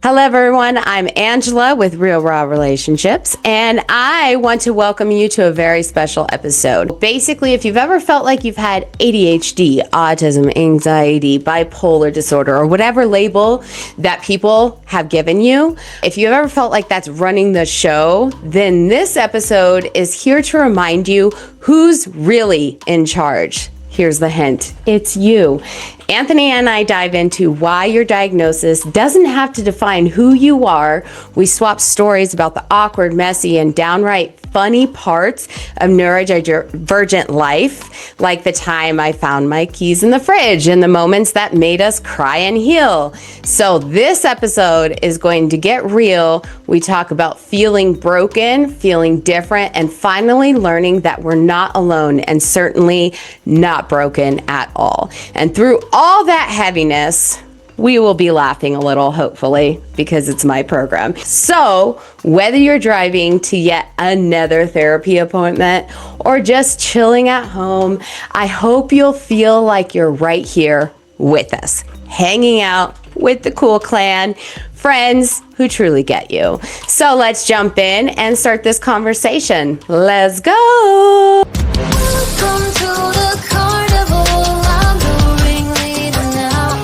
Hello, everyone. I'm Angela with Real Raw Relationships, and I want to welcome you to a very special episode. Basically, if you've ever felt like you've had ADHD, autism, anxiety, bipolar disorder, or whatever label that people have given you, if you've ever felt like that's running the show, then this episode is here to remind you who's really in charge. Here's the hint. It's you. Anthony and I dive into why your diagnosis doesn't have to define who you are. We swap stories about the awkward, messy, and downright funny parts of neurodivergent life, like the time I found my keys in the fridge and the moments that made us cry and heal. So this episode is going to get real. We talk about feeling broken, feeling different, and finally learning that we're not alone and certainly not broken at all. And through all that heaviness, we will be laughing a little, hopefully, because it's my program. So whether you're driving to yet another therapy appointment or just chilling at home, I hope you'll feel like you're right here with us, hanging out with the cool clan, friends who truly get you. So let's jump in and start this conversation. Let's go. Welcome to the carnival. I'm the ringleader now.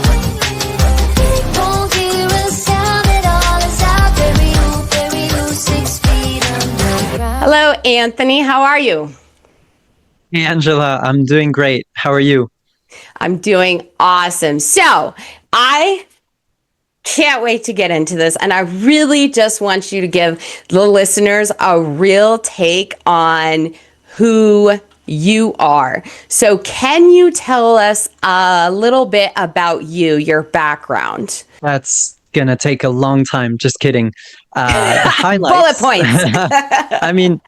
Won't hear a sound at all as I bury you 6 feet underground. Hello, Anthony. How are you? Hey, Angela, I'm doing great. How are you? I'm doing awesome. So I can't wait to get into this. And I really just want you to give the listeners a real take on who you are. So can you tell us a little bit about you, your background? That's going to take a long time. Just kidding. The Bullet highlights. points.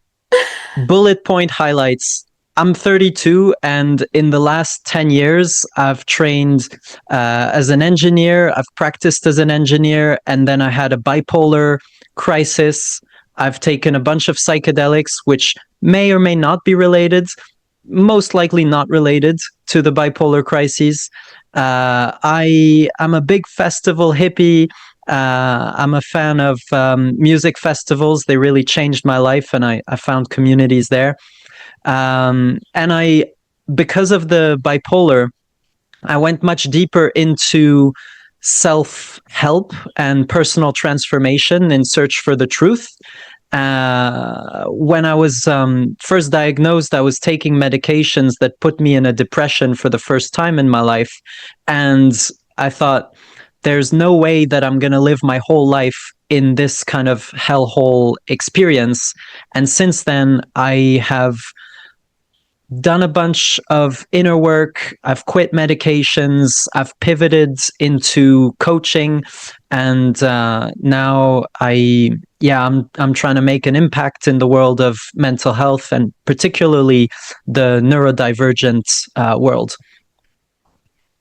Bullet point highlights. I'm 32, and in the last 10 years, I've trained as an engineer. I've practiced as an engineer, and then I had a bipolar crisis. I've taken a bunch of psychedelics, which may or may not be related, most likely not related to the bipolar crises. I'm a big festival hippie. I'm a fan of music festivals. They really changed my life, and I found communities there. And because of the bipolar, I went much deeper into self-help and personal transformation in search for the truth. When I was first diagnosed, I was taking medications that put me in a depression for the first time in my life. And I thought, there's no way that I'm going to live my whole life in this kind of hellhole experience. And since then, I have done a bunch of inner work. I've quit medications. I've pivoted into coaching, and now I'm trying to make an impact in the world of mental health, and particularly the neurodivergent world.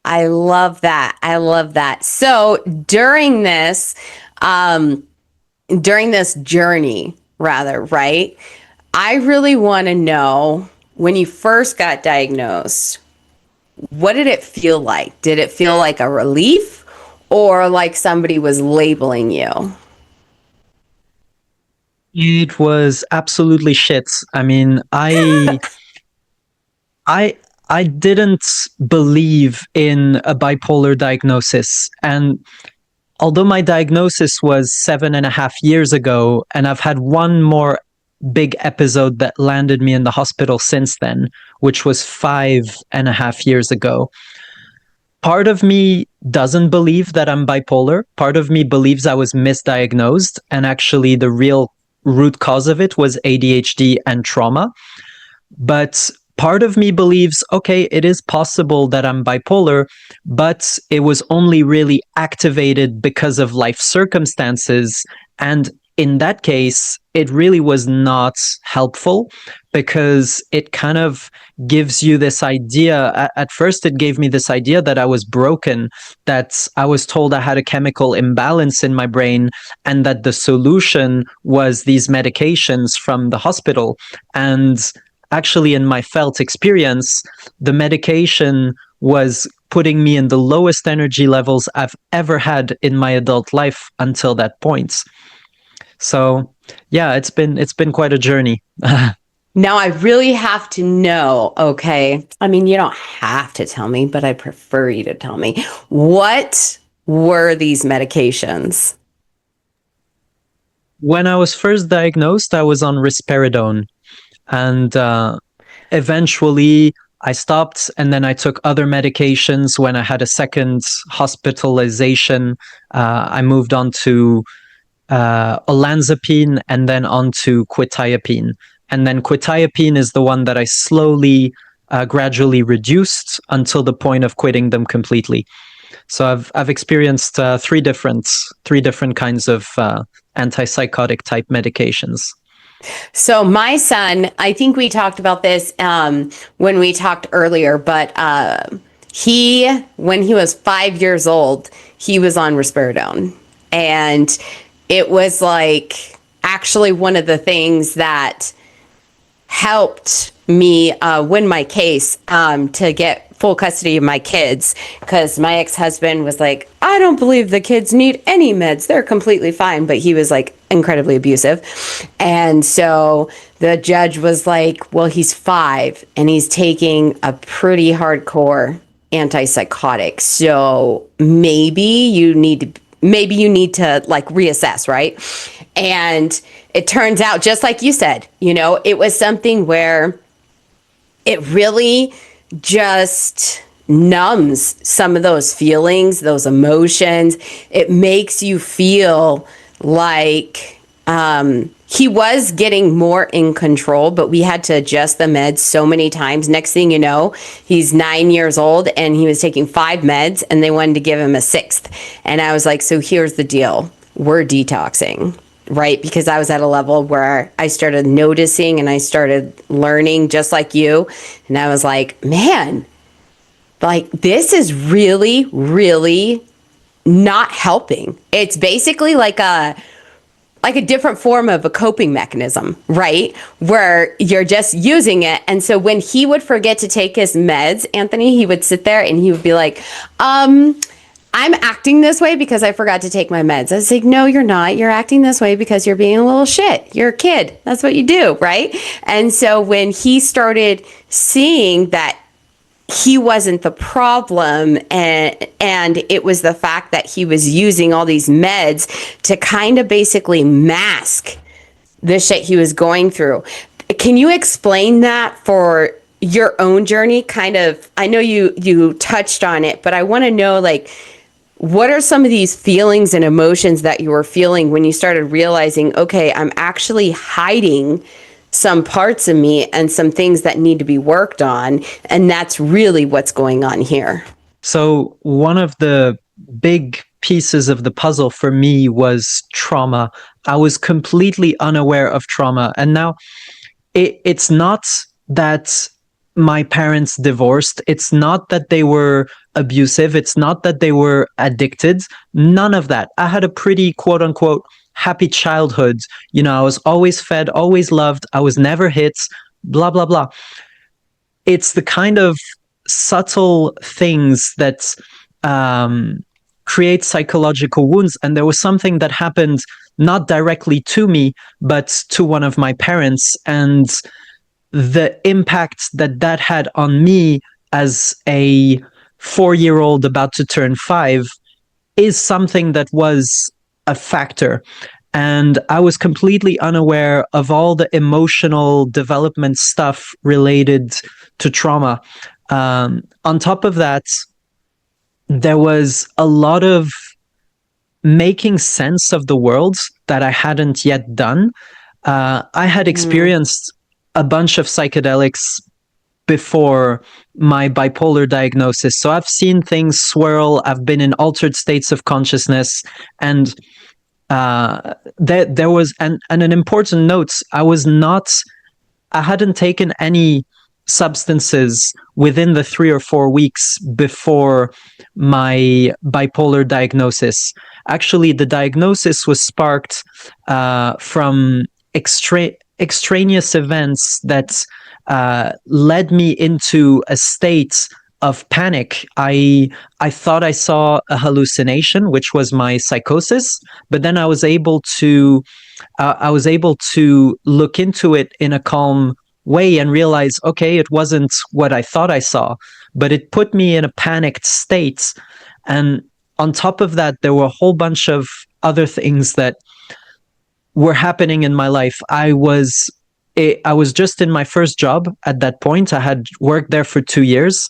I love that. I love that. So during this journey, rather, right? I really want to know, when you first got diagnosed, what did it feel like? Did it feel like a relief or like somebody was labeling you? It was absolutely shit. I mean, I didn't believe in a bipolar diagnosis. And although my diagnosis was 7.5 years ago, and I've had one more big episode that landed me in the hospital since then, which was 5.5 years ago. Part of me doesn't believe that I'm bipolar. Part of me believes I was misdiagnosed, and actually the real root cause of it was ADHD and trauma. But part of me believes, okay, it is possible that I'm bipolar, but it was only really activated because of life circumstances. And in that case, it really was not helpful, because it kind of gives you this idea. At first, it gave me this idea that I was broken, that I was told I had a chemical imbalance in my brain, and that the solution was these medications from the hospital. And actually, in my felt experience, the medication was putting me in the lowest energy levels I've ever had in my adult life until that point. So yeah, it's been quite a journey. Now I really have to know, okay? I mean, you don't have to tell me, but I prefer you to tell me. What were these medications? When I was first diagnosed, I was on risperidone, and eventually I stopped, and then I took other medications. When I had a second hospitalization, I moved on to olanzapine and then on to quetiapine. And then quetiapine is the one that I slowly, gradually reduced until the point of quitting them completely. So I've experienced three different kinds of antipsychotic type medications. So my son, I think we talked about this when we talked earlier, but when he was 5 years old, he was on risperidone. And it was like actually one of the things that helped me win my case to get full custody of my kids, because my ex-husband was like, I don't believe the kids need any meds. They're completely fine. But he was like incredibly abusive. And so the judge was like, well, he's 5 and he's taking a pretty hardcore antipsychotic. So maybe you need to like reassess, right? And it turns out, just like you said, it was something where it really just numbs some of those feelings, those emotions. It makes you feel like he was getting more in control, but we had to adjust the meds so many times. Next thing you know, he's 9 years old and he was taking 5 meds and they wanted to give him a 6th. And I was like, so here's the deal. We're detoxing. Right? Because I was at a level where I started noticing and I started learning just like you. And I was like, man, like this is really, really not helping. It's basically like a different form of a coping mechanism, right? Where you're just using it. And so when he would forget to take his meds, Anthony, he would sit there and he would be like, I'm acting this way because I forgot to take my meds. I was like, no, you're not. You're acting this way because you're being a little shit. You're a kid. That's what you do, right? And so when he started seeing that he wasn't the problem and it was the fact that he was using all these meds to kind of basically mask the shit he was going through. Can you explain that for your own journey? Kind of, I know you touched on it, but I want to know, like, what are some of these feelings and emotions that you were feeling when you started realizing, okay, I'm actually hiding some parts of me and some things that need to be worked on, and that's really what's going on here? So one of the big pieces of the puzzle for me was trauma. I was completely unaware of trauma. And now it's not that my parents divorced. It's not that they were abusive. It's not that they were addicted. None of that. I had a pretty quote unquote happy childhood. I was always fed, always loved. I was never hit, blah, blah, blah. It's the kind of subtle things that create psychological wounds. And there was something that happened not directly to me, but to one of my parents. And the impact that had on me as a 4-year-old about to turn 5 is something that was a factor. And I was completely unaware of all the emotional development stuff related to trauma. On top of that, there was a lot of making sense of the world that I hadn't yet done. I had experienced a bunch of psychedelics before my bipolar diagnosis. So I've seen things swirl. I've been in altered states of consciousness. And there was an important note. I hadn't taken any substances within the 3 or 4 weeks before my bipolar diagnosis. Actually, the diagnosis was sparked from extraneous events that led me into a state of panic. I thought I saw a hallucination, which was my psychosis, but then I was able to look into it in a calm way and realize, okay, it wasn't what I thought I saw, but it put me in a panicked state. And on top of that, there were a whole bunch of other things that were happening in my life. I was just in my first job at that point. I had worked there for 2 years,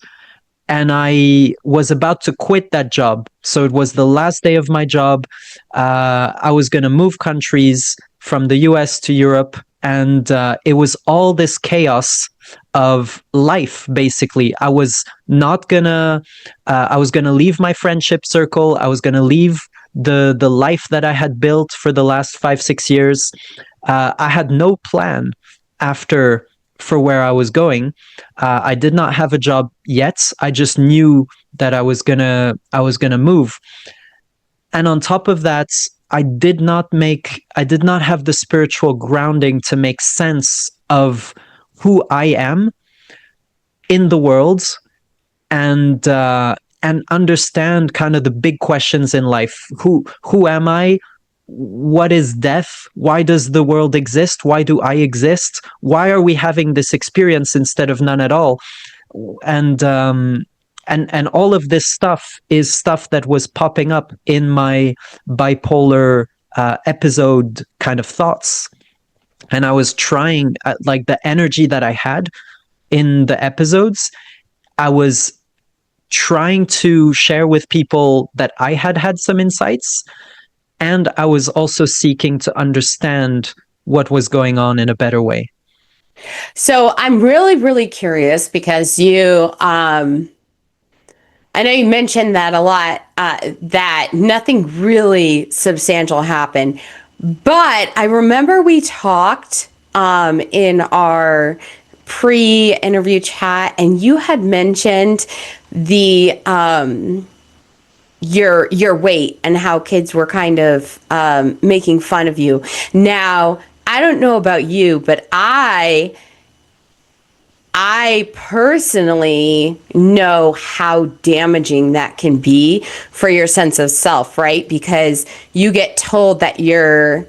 and I was about to quit that job. So it was the last day of my job. I was going to move countries from the US to Europe, and it was all this chaos of life. Basically, I was gonna leave my friendship circle. I was gonna leave the life that I had built for the last 5-6 years. I had no plan after for where I was going. I did not have a job yet. I just knew that I was gonna move. And on top of that, I did not have the spiritual grounding to make sense of who I am in the world, and understand kind of the big questions in life. Who am I? What is death? Why does the world exist? Why do I exist? Why are we having this experience instead of none at all? And all of this stuff is stuff that was popping up in my bipolar episode kind of thoughts. And I was trying, like, the energy that I had in the episodes, I was trying to share with people that I had some insights. And I was also seeking to understand what was going on in a better way. So I'm really, really curious because I know you mentioned that a lot, that nothing really substantial happened. But I remember we talked in our pre-interview chat, and you had mentioned the your weight and how kids were kind of making fun of you. Now, I don't know about you, but I personally know how damaging that can be for your sense of self, right? Because you get told that you're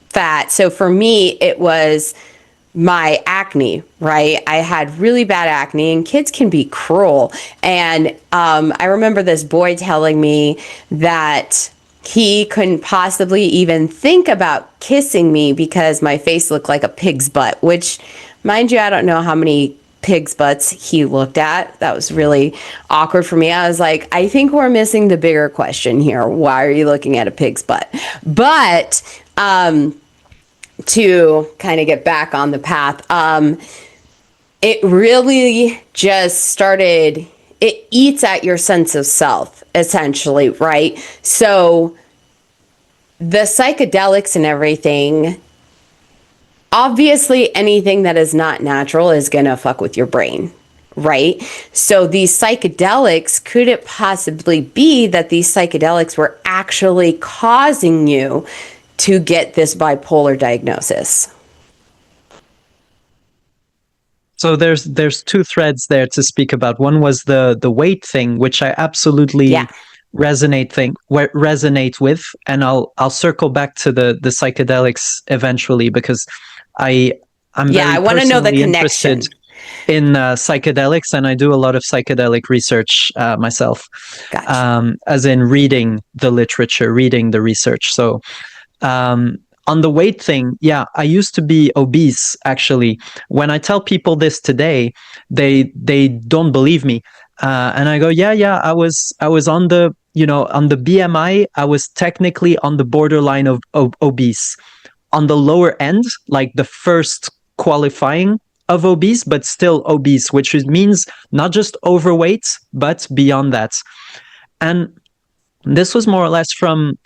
fat. So for me, it was my acne, right? I had really bad acne, and kids can be cruel. And I remember this boy telling me that he couldn't possibly even think about kissing me because my face looked like a pig's butt, which, mind you, I don't know how many pig's butts he looked at. That was really awkward for me. I was like, I think we're missing the bigger question here. Why are you looking at a pig's butt? But to kind of get back on the path, it really just started, it eats at your sense of self, essentially, right? So the psychedelics and everything, obviously anything that is not natural is going to fuck with your brain, right? So these psychedelics, could it possibly be that these psychedelics were actually causing you to get this bipolar diagnosis? So there's two threads there to speak about. One was the weight thing, which I absolutely resonate with, and I'll circle back to the psychedelics eventually, because I want to know the connection interested in psychedelics, and I do a lot of psychedelic research myself. Gotcha. As in reading the literature, reading the research. So on the weight thing, yeah, I used to be obese, actually. When I tell people this today, they don't believe me. And I go, yeah, I was on the, on the BMI, I was technically on the borderline of obese. On the lower end, like the first qualifying of obese, but still obese, which means not just overweight, but beyond that. And this was more or less from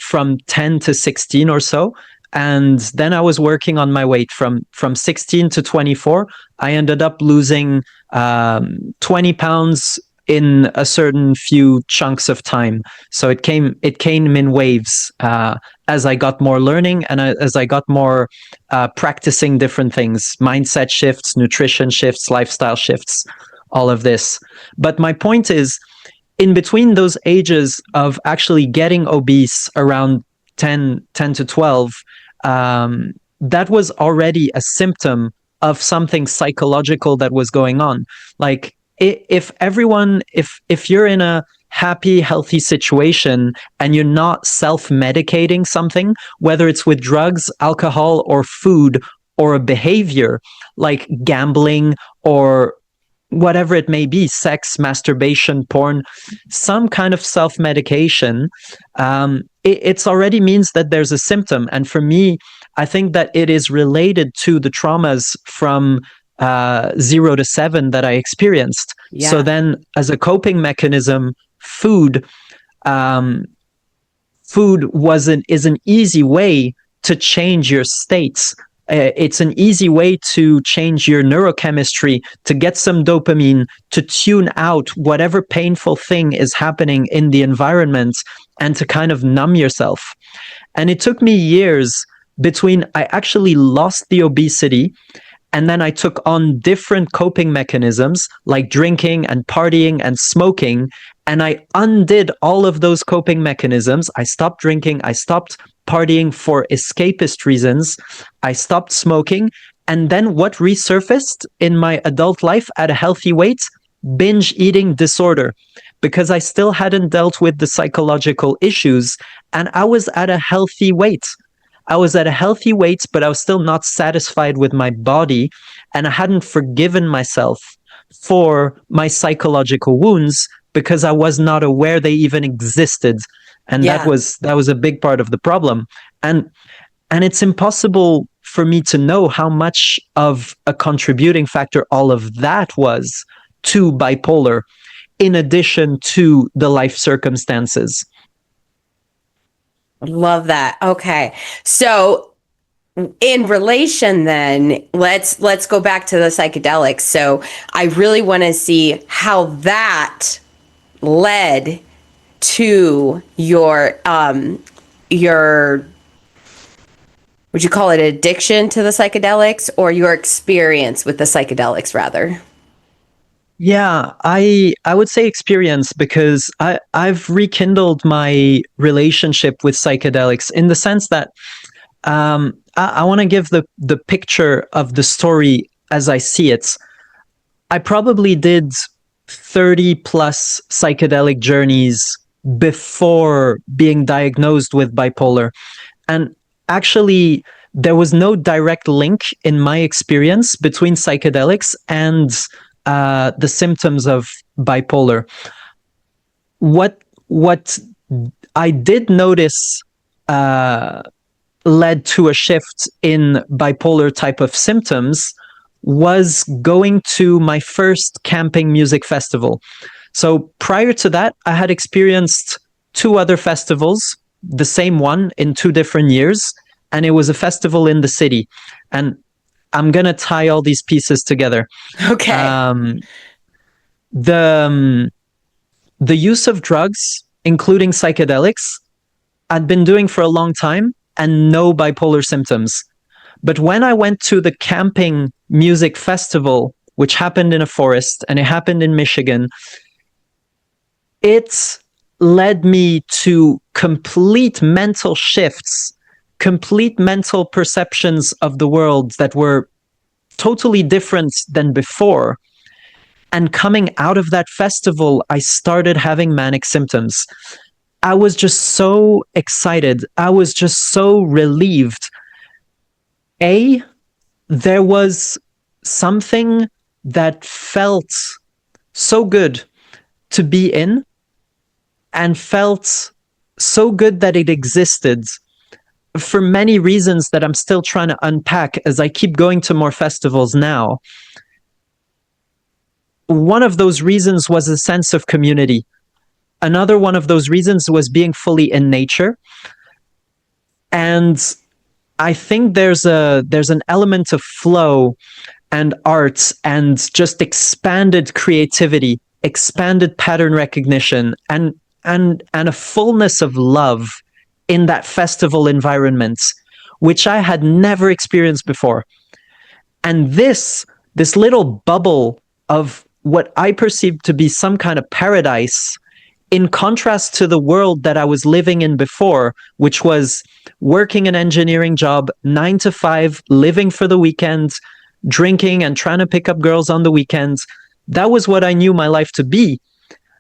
10 to 16 or so. And then I was working on my weight from 16 to 24. I ended up losing 20 pounds in a certain few chunks of time. So it came in waves as I got more learning, and as I got more practicing different things, mindset shifts, nutrition shifts, lifestyle shifts, all of this. But my point is, in between those ages of actually getting obese around 10 to 12, that was already a symptom of something psychological that was going on. Like, if you're in a happy, healthy situation and you're not self-medicating something, whether it's with drugs, alcohol, or food, or a behavior like gambling or whatever it may be, sex, masturbation, porn, some kind of self-medication, it's already means that there's a symptom. And for me, I think that it is related to the traumas from 0 to 7 that I experienced. Yeah. So then, as a coping mechanism, food is an easy way to change your states. It's an easy way to change your neurochemistry, to get some dopamine, to tune out whatever painful thing is happening in the environment, and to kind of numb yourself. And it took me years between I actually lost the obesity and then I took on different coping mechanisms like drinking and partying and smoking. And I undid all of those coping mechanisms. I stopped drinking. I stopped partying for escapist reasons. I stopped smoking. And then what resurfaced in my adult life at a healthy weight? Binge eating disorder, because I still hadn't dealt with the psychological issues. And I was at a healthy weight. But I was still not satisfied with my body. And I hadn't forgiven myself for my psychological wounds because I was not aware they even existed. And that was a big part of the problem. And it's impossible for me to know how much of a contributing factor all of that was to bipolar, in addition to the life circumstances. Love that. Okay. So in relation then, let's go back to the psychedelics. So I really want to see how that led to your would you call it addiction to the psychedelics, or your experience with the psychedelics rather? Yeah, I would say experience, because I've rekindled my relationship with psychedelics in the sense that I want to give the picture of the story as I see it. I probably did 30 plus psychedelic journeys before being diagnosed with bipolar. And actually, there was no direct link in my experience between psychedelics and the symptoms of bipolar. What I did notice led to a shift in bipolar type of symptoms was going to my first camping music festival. So prior to that, I had experienced 2 other festivals, the same one in 2 different years, and it was a festival in the city. And I'm going to tie all these pieces together. Okay. The use of drugs, including psychedelics, I'd been doing for a long time and no bipolar symptoms. But when I went to the camping music festival, which happened in a forest and it happened in Michigan, it led me to complete mental shifts, complete mental perceptions of the world that were totally different than before. And coming out of that festival, I started having manic symptoms. I was just so excited. I was just so relieved. There was something that felt so good to be in, and felt so good that it existed, for many reasons that I'm still trying to unpack as I keep going to more festivals now. One of those reasons was a sense of community. Another one of those reasons was being fully in nature. And I think there's an element of flow and art and just expanded creativity, expanded pattern recognition, and a fullness of love in that festival environment, which I had never experienced before. And this little bubble of what I perceived to be some kind of paradise, in contrast to the world that I was living in before, which was working an engineering job, 9 to 5, living for the weekend, drinking and trying to pick up girls on the weekends. That was what I knew my life to be.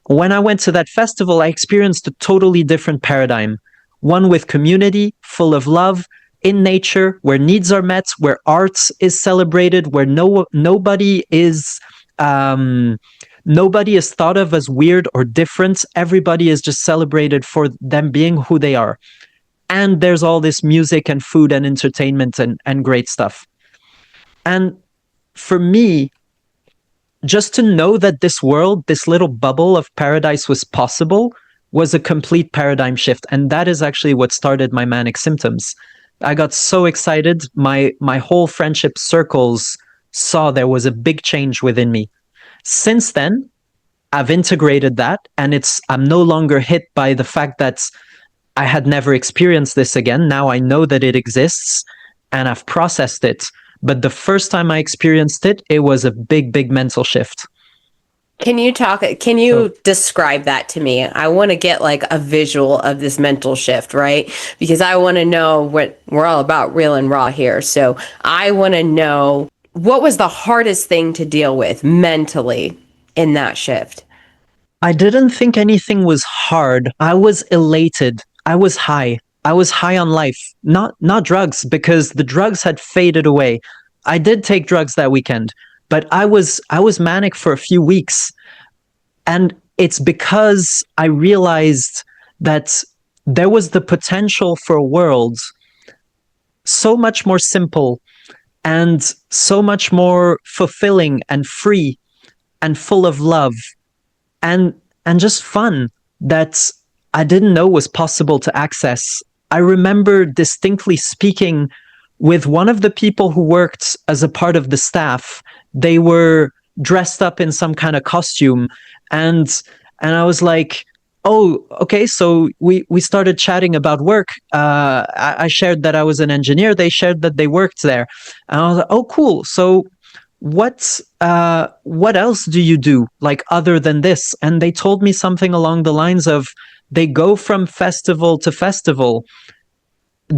When I went to that festival, I experienced a totally different paradigm. One with community, full of love, in nature, where needs are met, where arts is celebrated, where nobody is thought of as weird or different. Everybody is just celebrated for them being who they are. And there's all this music and food and entertainment and great stuff. And for me, just to know that this world, this little bubble of paradise was possible, was a complete paradigm shift. And that is actually what started my manic symptoms. I got so excited. My whole friendship circles saw there was a big change within me. Since then, I've integrated that, and I'm no longer hit by the fact that I had never experienced this again. Now I know that it exists and I've processed it. But the first time I experienced it, it was a big, big mental shift. Can you describe that to me? I want to get like a visual of this mental shift, right? Because I want to know what we're all about, real and raw here. So I want to know, what was the hardest thing to deal with mentally in that shift? I didn't think anything was hard. I was elated. I was high. I was high on life, not drugs, because the drugs had faded away. I did take drugs that weekend, but I was manic for a few weeks. And it's because I realized that there was the potential for a world so much more simple and so much more fulfilling and free and full of love and just fun that I didn't know was possible to access. I remember distinctly speaking with one of the people who worked as a part of the staff. They were dressed up in some kind of costume, and I was like, oh, okay. So we started chatting about work. I shared that I was an engineer. They shared that they worked there. And I was like, oh, cool. So what else do you do, like, other than this? And they told me something along the lines of, they go from festival to festival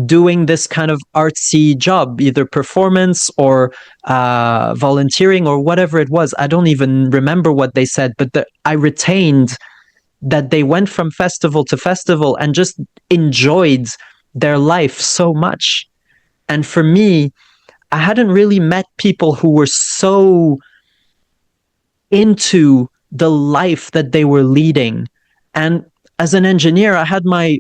doing this kind of artsy job, either performance or volunteering or whatever it was. I don't even remember what they said, but I retained that they went from festival to festival and just enjoyed their life so much. And for me, I hadn't really met people who were so into the life that they were leading. And as an engineer, I had my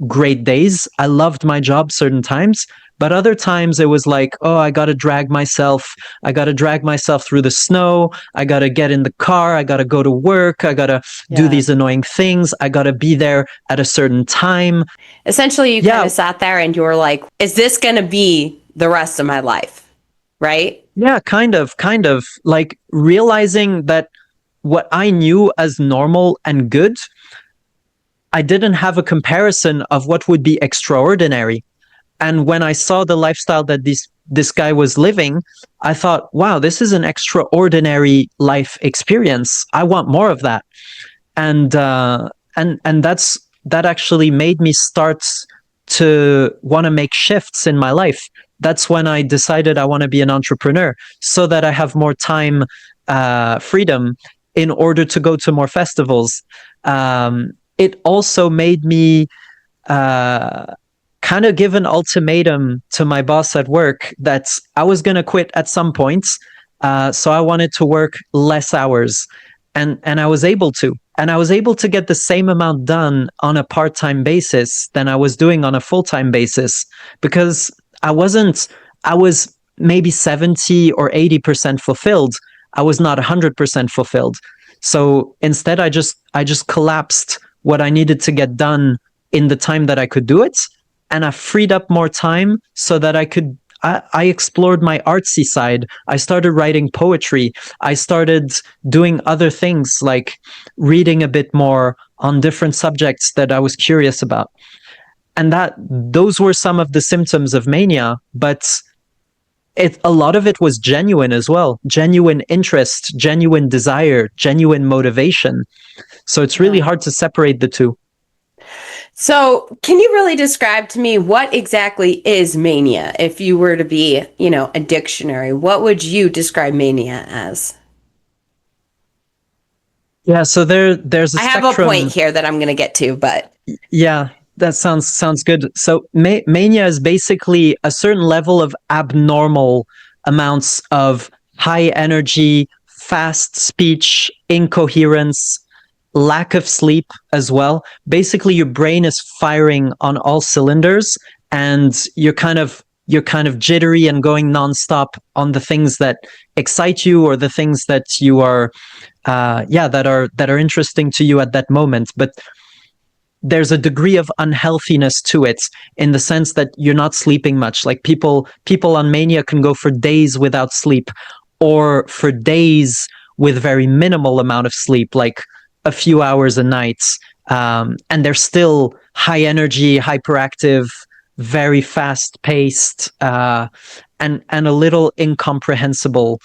great days. I loved my job certain times, but other times it was like, oh, I got to drag myself through the snow. I got to get in the car. I got to go to work. I got to do these annoying things. I got to be there at a certain time. Essentially, you kind of sat there and you were like, is this going to be the rest of my life? Right? Yeah, kind of like realizing that what I knew as normal and good, I didn't have a comparison of what would be extraordinary. And when I saw the lifestyle that this guy was living, I thought, wow, this is an extraordinary life experience. I want more of that. And that actually made me start to want to make shifts in my life. That's when I decided I want to be an entrepreneur, so that I have more time, freedom, in order to go to more festivals. It also made me kind of give an ultimatum to my boss at work that I was going to quit at some point. So I wanted to work less hours, and I was able to. And I was able to get the same amount done on a part-time basis than I was doing on a full-time basis, because I was maybe 70 or 80% fulfilled. I was not 100% fulfilled. So instead, I just collapsed what I needed to get done in the time that I could do it. And I freed up more time so that I explored my artsy side. I started writing poetry. I started doing other things, like reading a bit more on different subjects that I was curious about. And those were some of the symptoms of mania. But a lot of it was genuine as well, genuine interest, genuine desire, genuine motivation. So it's really hard to separate the two. So, can you really describe to me what exactly is mania? If you were to be, a dictionary, what would you describe mania as? Yeah, so there's a I have spectrum. a point here that I'm going to get to, but Yeah, that sounds good. So mania is basically a certain level of abnormal amounts of high energy, fast speech, incoherence, lack of sleep as well. Basically, your brain is firing on all cylinders, and you're kind of jittery and going nonstop on the things that excite you or the things that you are, that are interesting to you at that moment. But there's a degree of unhealthiness to it, in the sense that you're not sleeping much. Like people on mania can go for days without sleep, or for days with very minimal amount of sleep, like a few hours a night, and they're still high energy, hyperactive, very fast paced, and a little incomprehensible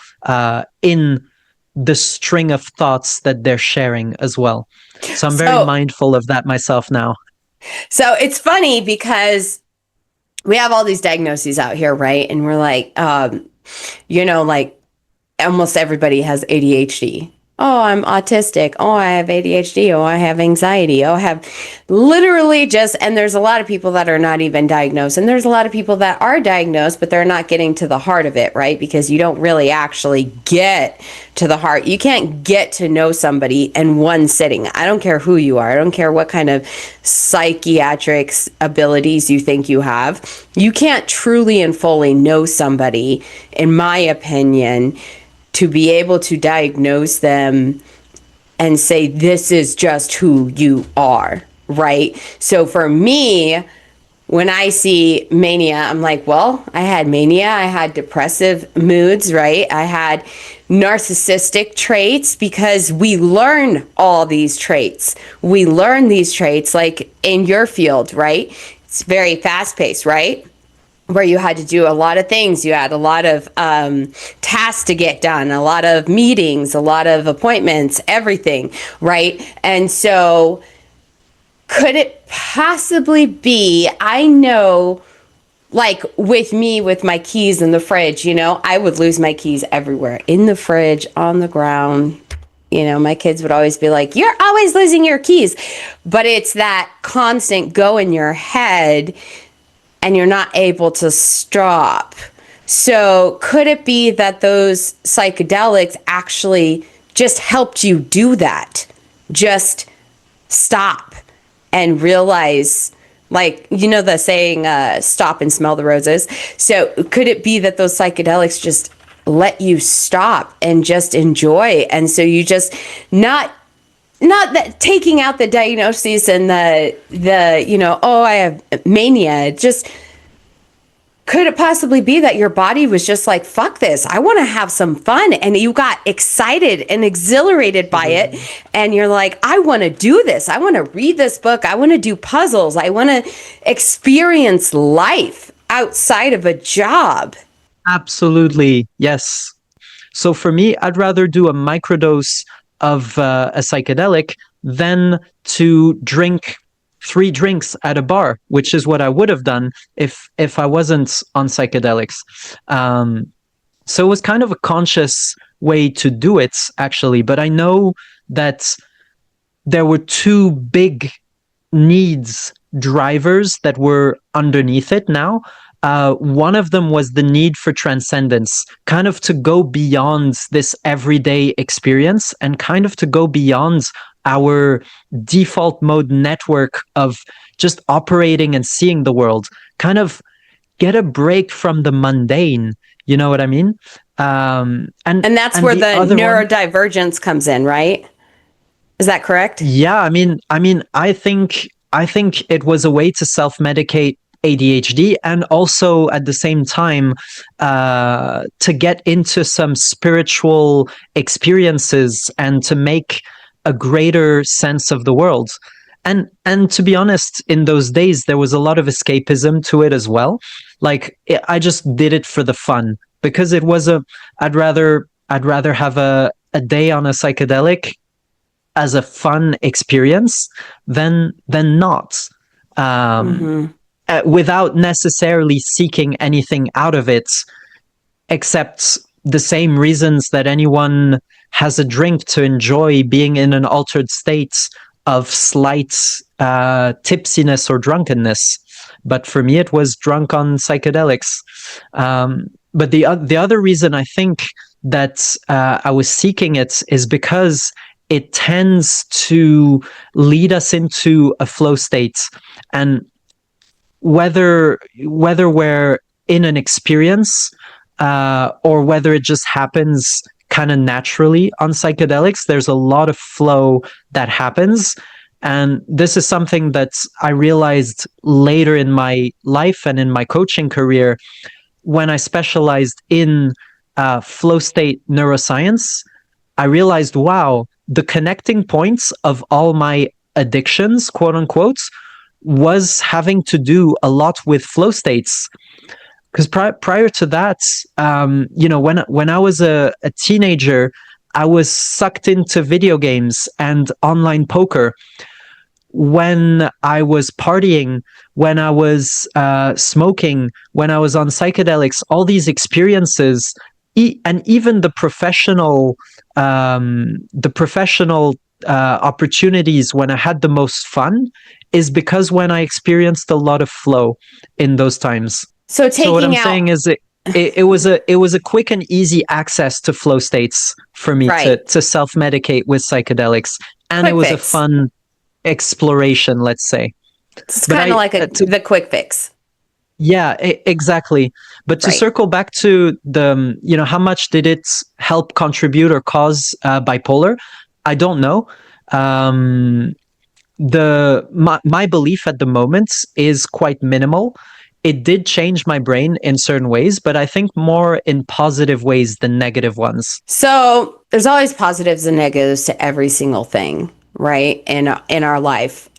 in the string of thoughts that they're sharing as well. So I'm very mindful of that myself now. so it's funny because we have all these diagnoses out here, right? And we're like, like almost everybody has ADHD. Oh, I'm autistic. Oh, I have ADHD. Oh, I have anxiety. Oh, I have literally and there's a lot of people that are not even diagnosed. And there's a lot of people that are diagnosed, but they're not getting to the heart of it, right? Because you don't really actually get to the heart. You can't get to know somebody in one sitting. I don't care who you are. I don't care what kind of psychiatric abilities you think you have. You can't truly and fully know somebody, in my opinion, to be able to diagnose them and say, this is just who you are, right? So for me, when I see mania, I'm like, well, I had mania, I had depressive moods, right? I had narcissistic traits, because we learn all these traits. We learn these traits like in your field, right? It's very fast paced, right? Where you had to do a lot of things. You had a lot of tasks to get done, a lot of meetings, a lot of appointments, everything, right? And so could it possibly be, I know, like with me, with my keys in the fridge, I would lose my keys everywhere, in the fridge, on the ground. My kids would always be like, you're always losing your keys. But it's that constant go in your head, and you're not able to stop. So could it be that those psychedelics actually just helped you do that? Just stop and realize, like, the saying, stop and smell the roses. So could it be that those psychedelics just let you stop and just enjoy? And so you just not that taking out the diagnosis and the oh, I have mania. Just, could it possibly be that your body was just like, fuck this, I want to have some fun, and you got excited and exhilarated by it, and you're like, I want to do this, I want to read this book, I want to do puzzles, I want to experience life outside of a job. Absolutely, yes. So for me, I'd rather do a microdose of a psychedelic than to drink 3 drinks at a bar, which is what I would have done if I wasn't on psychedelics. So it was kind of a conscious way to do it, actually. But I know that there were 2 big needs drivers that were underneath it now. One of them was the need for transcendence, kind of to go beyond this everyday experience, and kind of to go beyond our default mode network of just operating and seeing the world, kind of get a break from the mundane. You know what I mean? And that's where the neurodivergence comes in, right? Is that correct? Yeah, I mean, I think it was a way to self-medicate ADHD, and also at the same time to get into some spiritual experiences and to make a greater sense of the world. And to be honest, in those days there was a lot of escapism to it as well. Like, I just did it for the fun. because it was I'd rather have a day on a psychedelic as a fun experience than not. Without necessarily seeking anything out of it, except the same reasons that anyone has a drink to enjoy being in an altered state of slight tipsiness or drunkenness. But for me, it was drunk on psychedelics. But the other reason I think that I was seeking it is because it tends to lead us into a flow state, and whether we're in an experience or whether it just happens kind of naturally on psychedelics, there's a lot of flow that happens. And this is something that I realized later in my life and in my coaching career when I specialized in flow state neuroscience. I realized, wow, the connecting points of all my addictions, quote unquote, was having to do a lot with flow states. Because prior to that, when I was a teenager, I was sucked into video games and online poker. When I was partying, when I was smoking, when I was on psychedelics, all these experiences, and even the professional opportunities when I had the most fun, is because when I experienced a lot of flow in those times. So what I'm saying is it was a quick and easy access to flow states for me to self-medicate with psychedelics, and Quick it was fix. a fun exploration, let's say. It's kind of like the quick fix. Yeah, exactly. But to circle back to the, how much did it help contribute or cause bipolar? I don't know. My belief at the moment is quite minimal. It did change my brain in certain ways, but I think more in positive ways than negative ones. So there's always positives and negatives to every single thing, right? In our life.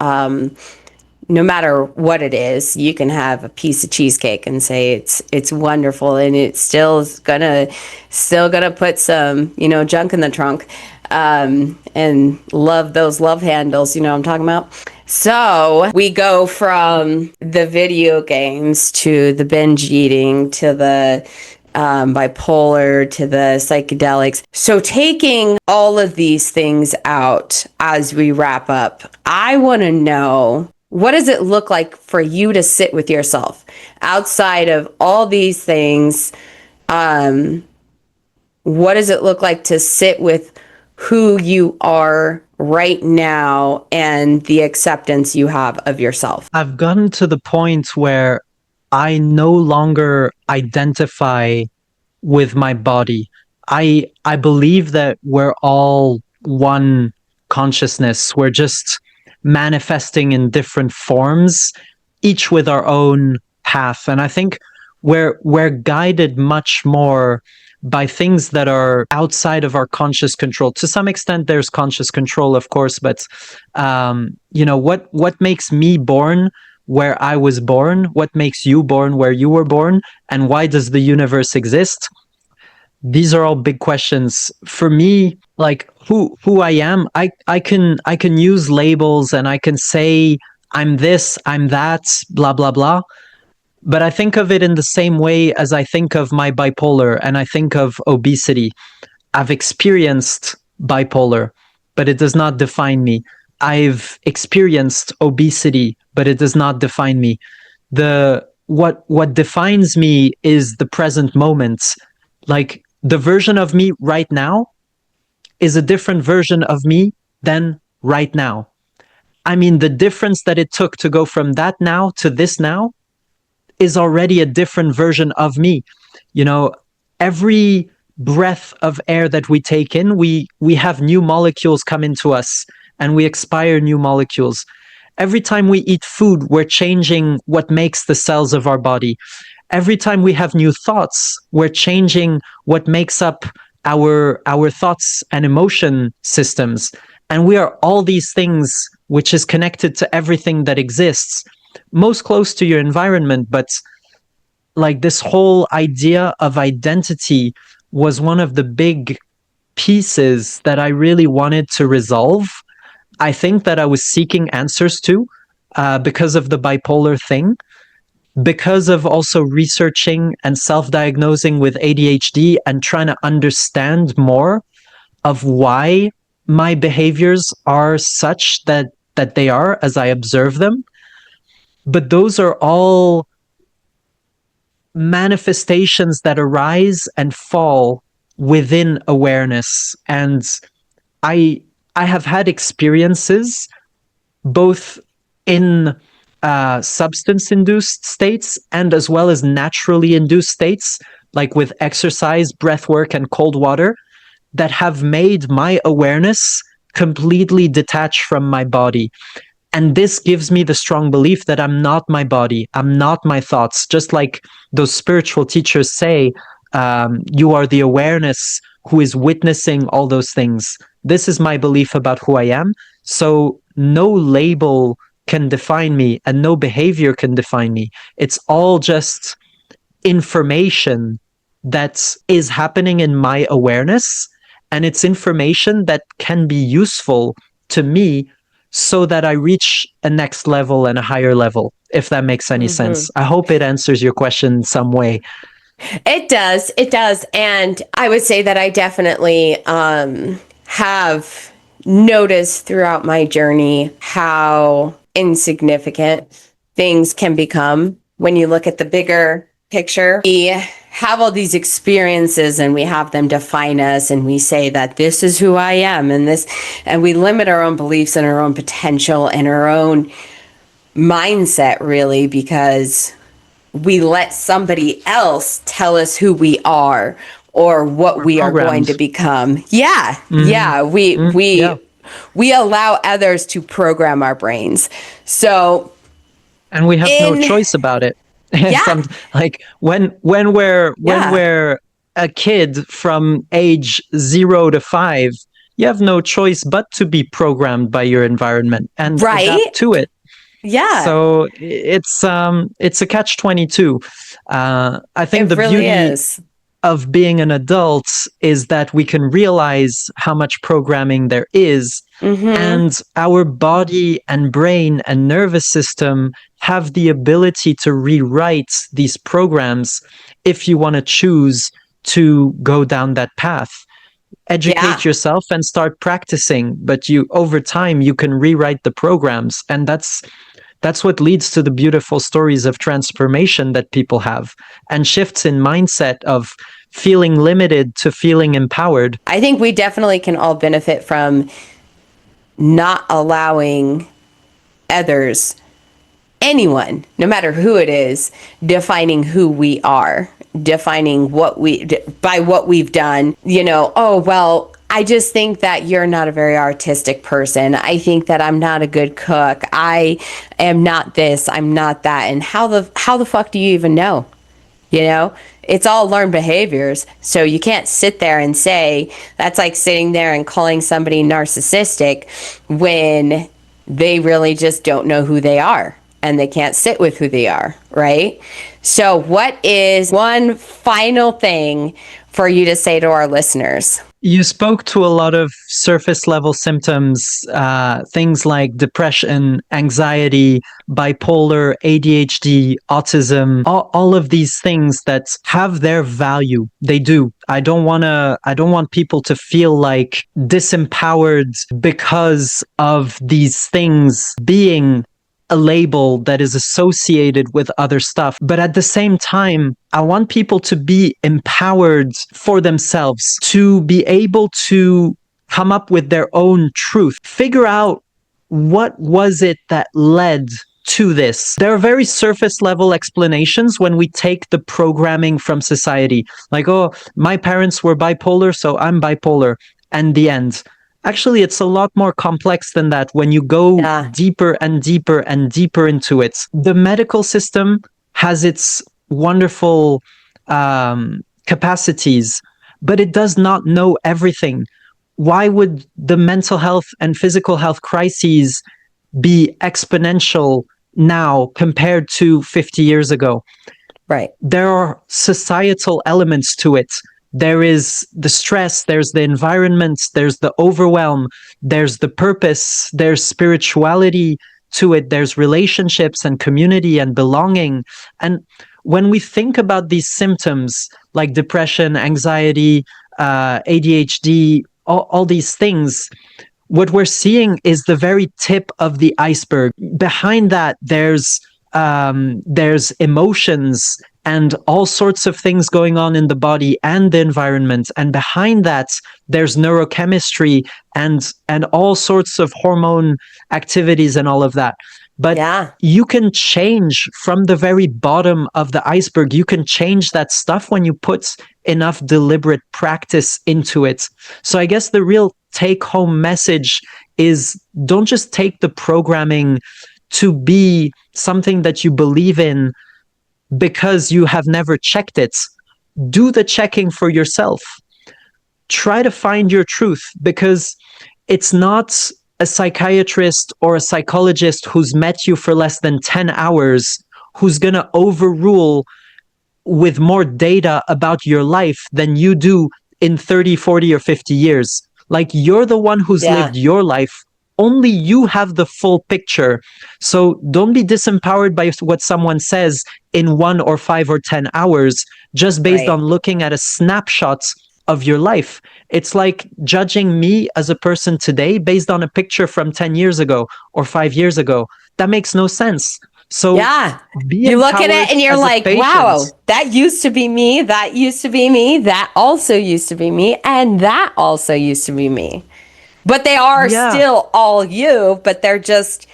No matter what it is, you can have a piece of cheesecake and say it's wonderful, and it's still gonna put some junk in the trunk, and love those love handles. You know what I'm talking about. So we go from the video games to the binge eating to the bipolar to the psychedelics. So taking all of these things out as we wrap up, I want to know, what does it look like for you to sit with yourself outside of all these things? What does it look like to sit with who you are right now and the acceptance you have of yourself? I've gotten to the point where I no longer identify with my body. I believe that we're all one consciousness. We're just manifesting in different forms, each with our own path. And I think we're guided much more by things that are outside of our conscious control. To some extent, there's conscious control, of course, but what makes me born where I was born? What makes you born where you were born? And why does the universe exist? These are all big questions. For me, like who I am, I can use labels and I can say I'm this, I'm that, blah blah blah. But I think of it in the same way as I think of my bipolar and I think of obesity. I've experienced bipolar, but it does not define me. I've experienced obesity, but it does not define me. What defines me is the present moment. Like the version of me right now is a different version of me than right now. I mean, the difference that it took to go from that now to this now is already a different version of me. Every breath of air that we take in, we have new molecules come into us and we expire new molecules. Every time we eat food, we're changing what makes the cells of our body. Every time we have new thoughts, we're changing what makes up our thoughts and emotion systems. And we are all these things, which is connected to everything that exists, most close to your environment. But like this whole idea of identity was one of the big pieces that I really wanted to resolve. I think that I was seeking answers to because of the bipolar thing, because of also researching and self-diagnosing with ADHD and trying to understand more of why my behaviors are such that they are as I observe them. But those are all manifestations that arise and fall within awareness. And I have had experiences both in substance induced states and as well as naturally induced states, like with exercise, breath work, and cold water, that have made my awareness completely detached from my body. And this gives me the strong belief that I'm not my body, I'm not my thoughts. Just like those spiritual teachers say, you are the awareness who is witnessing all those things. This is my belief about who I am. So no label can define me and no behavior can define me. It's all just information that is happening in my awareness. And it's information that can be useful to me so that I reach a next level and a higher level, if that makes any sense. I hope it answers your question in some way. It does. It does. And I would say that I definitely have noticed throughout my journey how insignificant things can become when you look at the bigger picture. We have all these experiences and we have them define us, and we say that this is who I am, and we limit our own beliefs and our own potential and our own mindset, really, because we let somebody else tell us who we are or what we are going to become. Yeah. Mm-hmm. Yeah. We allow others to program our brains. So, and we have no choice about it. Yeah. Like when we're a kid from age 0 to 5, you have no choice but to be programmed by your environment and adapt to it. Yeah. So it's a catch-22. I think the really beauty of being an adult is that we can realize how much programming there is, and our body and brain and nervous system have the ability to rewrite these programs if you want to choose to go down that path. Educate yourself and start practicing, but over time you can rewrite the programs, and that's what leads to the beautiful stories of transformation that people have, and shifts in mindset of feeling limited to feeling empowered. I think we definitely can all benefit from not allowing others, anyone, no matter who it is, defining who we are, defining by what we've done. Oh, well, I just think that you're not a very artistic person. I think that I'm not a good cook. I am not this, I'm not that. And how the fuck do you even know? It's all learned behaviors. So you can't sit there and say, that's like sitting there and calling somebody narcissistic when they really just don't know who they are and they can't sit with who they are, right? So what is one final thing for you to say to our listeners? You spoke to a lot of surface level symptoms, things like depression, anxiety, bipolar, ADHD, autism, all of these things that have their value. They do. I don't want people to feel like disempowered because of these things being a label that is associated with other stuff. But at the same time, I want people to be empowered for themselves, to be able to come up with their own truth, figure out what was it that led to this. There are very surface level explanations when we take the programming from society. Like, oh, my parents were bipolar, so I'm bipolar, and the end. Actually, it's a lot more complex than that when you go deeper and deeper and deeper into it. The medical system has its wonderful capacities, but it does not know everything. Why would the mental health and physical health crises be exponential now compared to 50 years ago? Right. There are societal elements to it. There is the stress, there's the environment, there's the overwhelm, there's the purpose, there's spirituality to it, there's relationships and community and belonging. And when we think about these symptoms like depression, anxiety, ADHD, all these things, what we're seeing is the very tip of the iceberg. Behind that, there's emotions and all sorts of things going on in the body and the environment. And behind that, there's neurochemistry and all sorts of hormone activities and all of that. But you can change from the very bottom of the iceberg. You can change that stuff when you put enough deliberate practice into it. So I guess the real take-home message is, don't just take the programming to be something that you believe in because you have never checked it. Do the checking for yourself. Try to find your truth, because it's not a psychiatrist or a psychologist who's met you for less than 10 hours who's going to overrule with more data about your life than you do in 30, 40, or 50 years. Like, you're the one who's lived your life. Only you have the full picture. So don't be disempowered by what someone says in 1 or 5 or 10 hours, just based on looking at a snapshot of your life. It's like judging me as a person today based on a picture from 10 years ago or 5 years ago. That makes no sense. So you look at it and you're like, wow, that used to be me. That used to be me. That also used to be me. And that also used to be me. But they are still all you, but they're just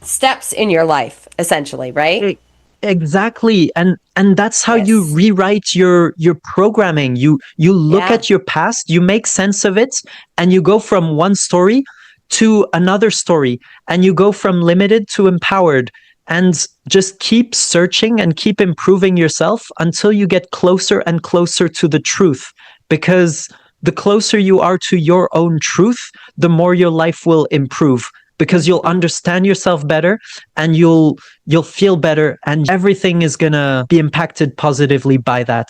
steps in your life, essentially, right? Exactly. And that's how you rewrite your programming. You look at your past, you make sense of it, and you go from one story to another story, and you go from limited to empowered, and just keep searching and keep improving yourself until you get closer and closer to the truth. Because the closer you are to your own truth, the more your life will improve, because you'll understand yourself better and you'll feel better, and everything is going to be impacted positively by that.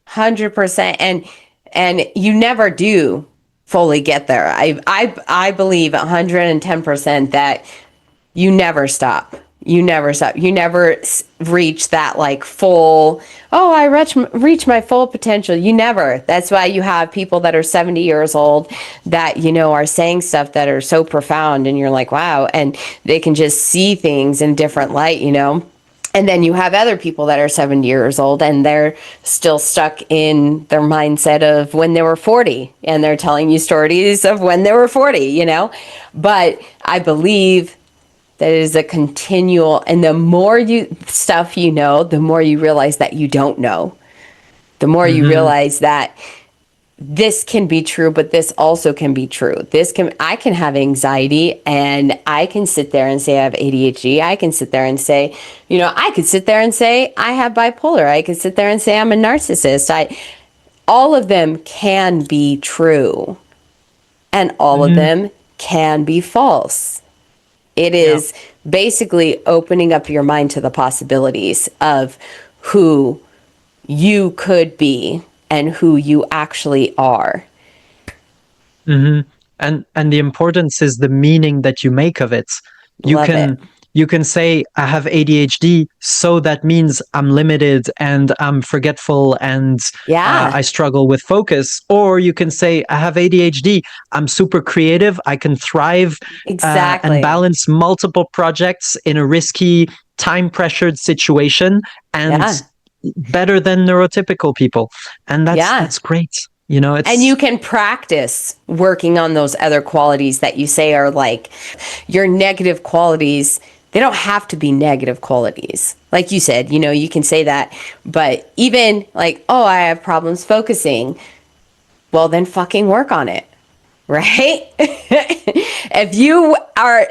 100%. And you never do fully get there. I believe 110% that you never stop. You never stop. You never reach that like full, I reach my full potential. You never. That's why you have people that are 70 years old that, are saying stuff that are so profound, and you're like, wow, and they can just see things in different light, And then you have other people that are 70 years old and they're still stuck in their mindset of when they were 40, and they're telling you stories of when they were 40, But I believe that it is a continual, and the more stuff the more you realize that you don't know. The more you realize that this can be true, but this also can be true. I can have anxiety, and I can sit there and say I have ADHD. I can sit there and say, I could sit there and say I have bipolar. I could sit there and say I'm a narcissist. All of them can be true, and all of them can be false. It is basically opening up your mind to the possibilities of who you could be and who you actually are. And the importance is the meaning that you make of it. You can say I have ADHD, so that means I'm limited and I'm forgetful and I struggle with focus. Or you can say I have ADHD, I'm super creative, I can thrive and balance multiple projects in a risky, time-pressured situation, and better than neurotypical people. And that's great. And you can practice working on those other qualities that you say are like your negative qualities. They don't have to be negative qualities. Like you said, you can say that, but even like, I have problems focusing. Well, then fucking work on it, right? If you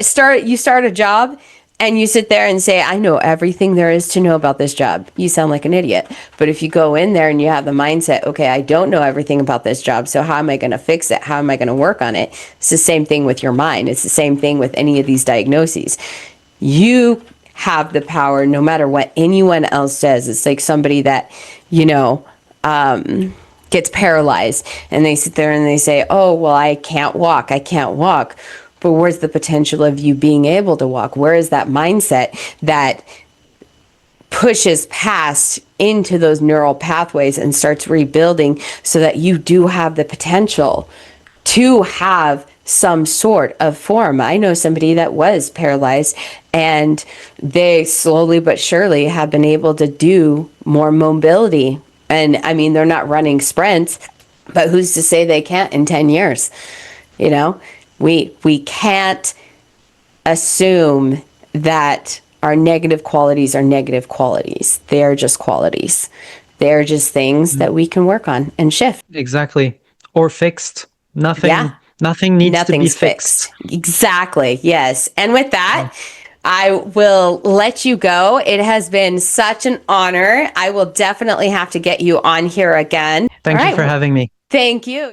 start a job and you sit there and say, I know everything there is to know about this job, you sound like an idiot. But if you go in there and you have the mindset, okay, I don't know everything about this job, so how am I going to fix it? How am I going to work on it? It's the same thing with your mind. It's the same thing with any of these diagnoses. You have the power no matter what anyone else says. It's like somebody that, gets paralyzed and they sit there and they say, oh, well, I can't walk. But where's the potential of you being able to walk? Where is that mindset that pushes past into those neural pathways and starts rebuilding so that you do have the potential to have some sort of form? I know somebody that was paralyzed and they slowly but surely have been able to do more mobility. And I mean, they're not running sprints, but who's to say they can't in 10 years? We can't assume that our negative qualities are negative qualities. They're just qualities. They're just things that we can work on and shift. Exactly. Or fixed. Nothing. Yeah. Nothing needs to be Nothing's fixed. Exactly. Yes. And with that, I will let you go. It has been such an honor. I will definitely have to get you on here again. Thank you for having me. Thank you.